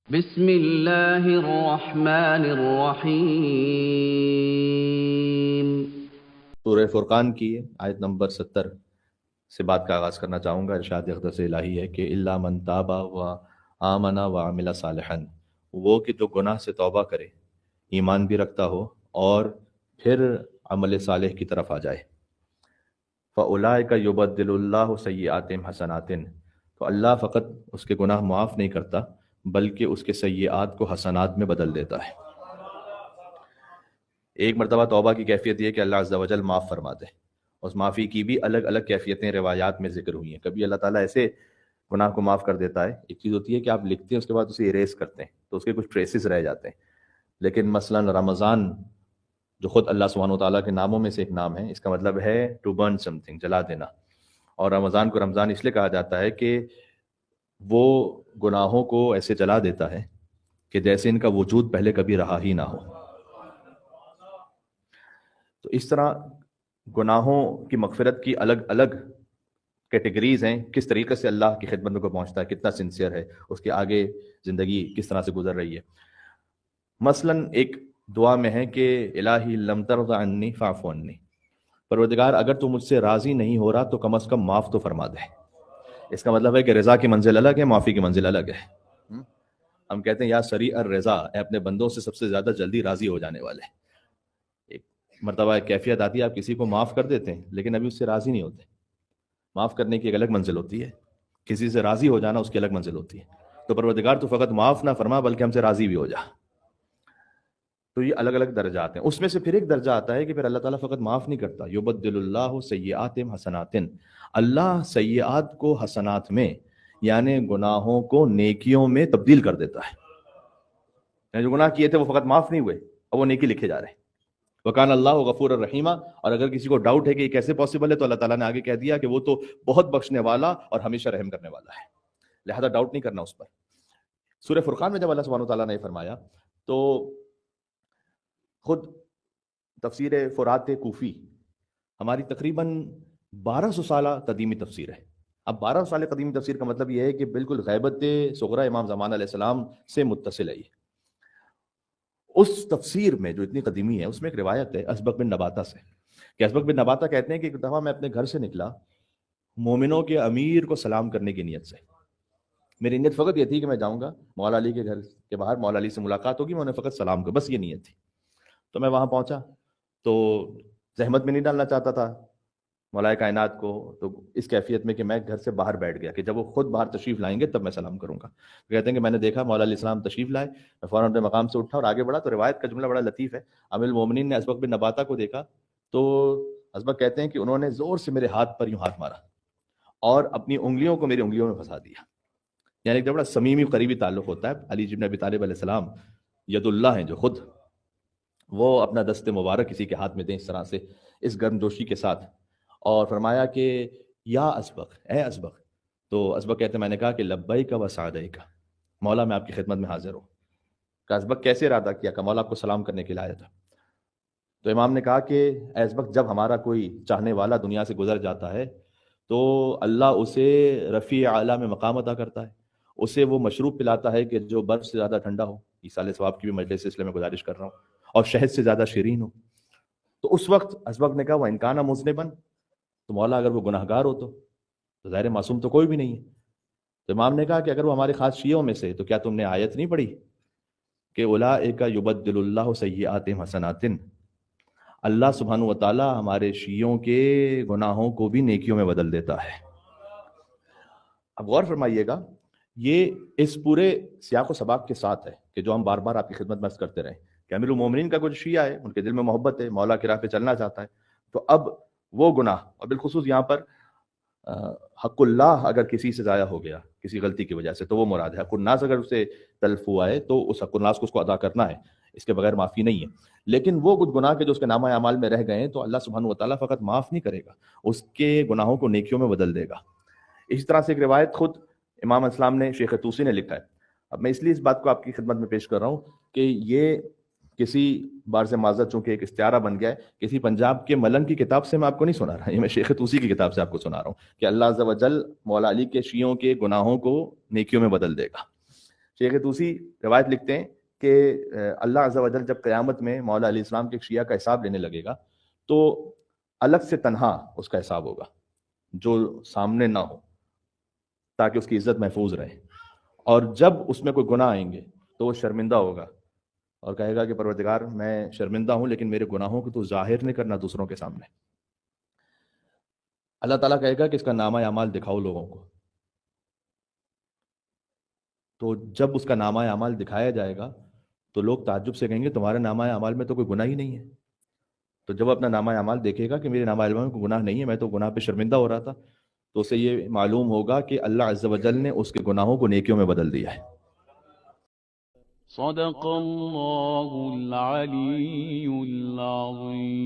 بسم اللہ الرحمن الرحیم۔ سورہ فرقان کی آیت نمبر 70 سے بات کا آغاز کرنا چاہوں گا۔ ارشاد اقدس الہی ہے کہ الا من تاب و آمن و عمل صالحا، وہ کہ جو گناہ سے توبہ کرے، ایمان بھی رکھتا ہو اور پھر عمل صالح کی طرف آ جائے۔ فاولئک یبدل اللہ سیئاتہم حسنات، تو اللہ فقط اس کے گناہ معاف نہیں کرتا بلکہ اس کے سیئات کو حسنات میں بدل دیتا ہے۔ ایک مرتبہ توبہ کی کیفیت یہ کہ اللہ عز و جل معاف فرما دے۔ اس معافی کی بھی الگ الگ کیفیتیں روایات میں ذکر ہوئی ہیں۔ کبھی اللہ تعالیٰ ایسے گناہ کو معاف کر دیتا ہے، ایک چیز ہوتی ہے کہ آپ لکھتے ہیں اس کے بعد اسے اریز کرتے ہیں تو اس کے کچھ ٹریسز رہ جاتے ہیں، لیکن مثلا رمضان جو خود اللہ سبحانہ و تعالیٰ کے ناموں میں سے ایک نام ہے، اس کا مطلب ہے ٹو برن سم تھنگ، جلا دینا۔ اور رمضان کو رمضان اس لیے کہا جاتا ہے کہ وہ گناہوں کو ایسے جلا دیتا ہے کہ جیسے ان کا وجود پہلے کبھی رہا ہی نہ ہو۔ تو اس طرح گناہوں کی مغفرت کی الگ الگ کیٹیگریز ہیں، کس طریقے سے اللہ کی خدمت میں کوئی پہنچتا ہے، کتنا سنسیئر ہے، اس کے آگے زندگی کس طرح سے گزر رہی ہے۔ مثلا ایک دعا میں ہے کہ الہی لم ترض عنی فاعف عنی، پروردگار اگر تو مجھ سے راضی نہیں ہو رہا تو کم از کم معاف تو فرما دے۔ اس کا مطلب ہے کہ رضا کی منزل الگ ہے، معافی کی منزل الگ ہے۔ ہم کہتے ہیں یا سریع الرضا، اے اپنے بندوں سے سب سے زیادہ جلدی راضی ہو جانے والے۔ ایک مرتبہ ایک کیفیت آتی ہے، آپ کسی کو معاف کر دیتے ہیں لیکن ابھی اس سے راضی نہیں ہوتے۔ معاف کرنے کی ایک الگ منزل ہوتی ہے، کسی سے راضی ہو جانا اس کی الگ منزل ہوتی ہے۔ تو پروردگار تو فقط معاف نہ فرما بلکہ ہم سے راضی بھی ہو جا۔ تو یہ الگ الگ درجات ہیں۔ اس میں سے پھر ایک درجہ آتا ہے کہ پھر اللہ تعالیٰ فقط معاف نہیں کرتا، یبدل اللہ سیئاتہم حسنات، اللہ سیئات کو حسنات میں یعنی گناہوں کو نیکیوں میں تبدیل کر دیتا ہے۔ یعنی جو گناہ کیے تھے وہ فقط معاف نہیں ہوئے، اب وہ نیکی لکھے جا رہے ہیں۔ وکان اللہ غفور الرحیمہ، اور اگر کسی کو ڈاؤٹ ہے کہ یہ کیسے پاسبل ہے تو اللہ تعالیٰ نے آگے کہہ دیا کہ وہ تو بہت بخشنے والا اور ہمیشہ رحم کرنے والا ہے، لہذا ڈاؤٹ نہیں کرنا اس پر۔ سورہ فرقان میں جب اللہ سبحانہ وتعالیٰ نے یہ فرمایا تو خود تفسیر فرات کوفی ہماری تقریباً 1200 سالہ قدیمی تفسیر ہے۔ اب 1200 سال قدیمی تفسیر کا مطلب یہ ہے کہ بالکل غیبت صغرا امام زمان علیہ السلام سے متصل ہے۔ اس تفسیر میں جو اتنی قدیمی ہے اس میں ایک روایت ہے اسبق بن نباتہ سے، کہ اسبق بن نباتہ کہتے ہیں کہ ایک دفعہ میں اپنے گھر سے نکلا مومنوں کے امیر کو سلام کرنے کی نیت سے۔ میری نیت فقط یہ تھی کہ میں جاؤں گا مولا علی کے گھر کے باہر، مولا علی سے ملاقات ہوگی، میں انہیں فقط سلام کروں، بس یہ نیت تھی۔ تو میں وہاں پہنچا تو زحمت میں نہیں ڈالنا چاہتا تھا مولا کائنات کو، تو اس کیفیت میں کہ میں گھر سے باہر بیٹھ گیا کہ جب وہ خود باہر تشریف لائیں گے تب میں سلام کروں گا۔ کہتے ہیں کہ میں نے دیکھا مولا علیہ السلام تشریف لائے، میں فوراً اپنے مقام سے اٹھا اور آگے بڑھا۔ تو روایت کا جملہ بڑا لطیف ہے، امیر المومنین نے اسبق بن نباتہ کو دیکھا تو اسبق کہتے ہیں کہ انہوں نے زور سے میرے ہاتھ پر یوں ہاتھ مارا اور اپنی انگلیوں کو میری انگلیوں میں پھنسا دیا۔ یعنی ایک بڑا صمیمی قریبی تعلق ہوتا ہے۔ علی بن ابی طالب علیہ السلام ید اللہ ہیں جو خود، وہ اپنا دست مبارک کسی کے ہاتھ میں دیں اس طرح سے، اس گرم جوشی کے ساتھ، اور فرمایا کہ یا اسبق، اے اسبق۔ تو اسبق کہتے ہیں میں نے کہا کہ لبیک و سعدیک، مولا میں آپ کی خدمت میں حاضر ہوں۔ کہ اسبق کیسے ارادہ کیا کہ مولا آپ کو سلام کرنے کے لیے آیا تھا؟ تو امام نے کہا کہ اے اسبق، جب ہمارا کوئی چاہنے والا دنیا سے گزر جاتا ہے تو اللہ اسے رفیع اعلیٰ میں مقام عطا کرتا ہے، اسے وہ مشروب پلاتا ہے کہ جو برف سے زیادہ ٹھنڈا ہو، ایصال ثواب کی بھی مجلس سے اس لیے میں گزارش کر رہا ہوں، اور شہد سے زیادہ شیرین ہو۔ تو اس وقت اسبق نے کہا وہ انکانہ مذنبن، تو مولا اگر وہ گناہگار ہو تو ظاہر معصوم تو کوئی بھی نہیں ہے۔ تو امام نے کہا کہ اگر وہ ہمارے خاص شیعوں میں سے، تو کیا تم نے آیت نہیں پڑھی کہ اولئک یبدل اللہ سیئاتہم حسنات، اللہ سبحانہ و تعالیٰ ہمارے شیعوں کے گناہوں کو بھی نیکیوں میں بدل دیتا ہے۔ اب غور فرمائیے گا، یہ اس پورے سیاق و سباق کے ساتھ ہے کہ جو ہم بار بار آپ کی خدمت میں عرض کرتے رہے کہ امیر المومنین کا کچھ شیعہ ہے، ان کے دل میں محبت ہے، مولا کی راہ پہ چلنا چاہتا ہے، تو اب وہ گناہ، اور بالخصوص یہاں پر حق اللہ اگر کسی سے ضائع ہو گیا کسی غلطی کی وجہ سے تو وہ مراد ہے۔ حق الناس اگر اسے تلف ہوا ہے تو اس حق الناس کو اس کو ادا کرنا ہے، اس کے بغیر معافی نہیں ہے۔ لیکن وہ کچھ گناہ کے جو اس کے نامہ اعمال میں رہ گئے ہیں تو اللہ سبحانہ و تعالیٰ فقط معاف نہیں کرے گا، اس کے گناہوں کو نیکیوں میں بدل دے گا۔ اسی طرح سے ایک روایت خود امام اسلام نے، شیخ طوسی نے لکھا ہے۔ اب میں اس لیے اس بات کو آپ کی خدمت میں پیش کر رہا ہوں کہ یہ کسی بار سے معذرت چونکہ ایک استعارہ بن گیا ہے، کسی پنجاب کے ملنگ کی کتاب سے میں آپ کو نہیں سنا رہا، یہ میں شیخ طوسی کی کتاب سے آپ کو سنا رہا ہوں کہ اللہ عز و جل مولا علی کے شیعوں کے گناہوں کو نیکیوں میں بدل دے گا۔ شیخ طوسی روایت لکھتے ہیں کہ اللہ عز و جل جب قیامت میں مولا علیہ السلام کے ایک شیعہ کا حساب لینے لگے گا تو الگ سے تنہا اس کا حساب ہوگا، جو سامنے نہ ہو، تاکہ اس کی عزت محفوظ رہے، اور جب اس میں کوئی گناہ آئیں گے تو وہ شرمندہ ہوگا اور کہے گا کہ پروردگار میں شرمندہ ہوں، لیکن میرے گناہوں کو تو ظاہر نہیں کرنا دوسروں کے سامنے۔ اللہ تعالیٰ کہے گا کہ اس کا نامہ اعمال دکھاؤ لوگوں کو، تو جب اس کا نامہ اعمال دکھایا جائے گا تو لوگ تعجب سے کہیں گے تمہارے نامہ اعمال میں تو کوئی گناہ ہی نہیں ہے۔ تو جب اپنا نامہ اعمال دیکھے گا کہ میرے نامہ اعمال میں کوئی گناہ نہیں ہے، میں تو گناہ پہ شرمندہ ہو رہا تھا، تو اسے یہ معلوم ہوگا کہ اللہ عز و جل نے اس کے گناہوں کو نیکیوں میں بدل دیا ہے۔ صدق اللہ العلی العظیم۔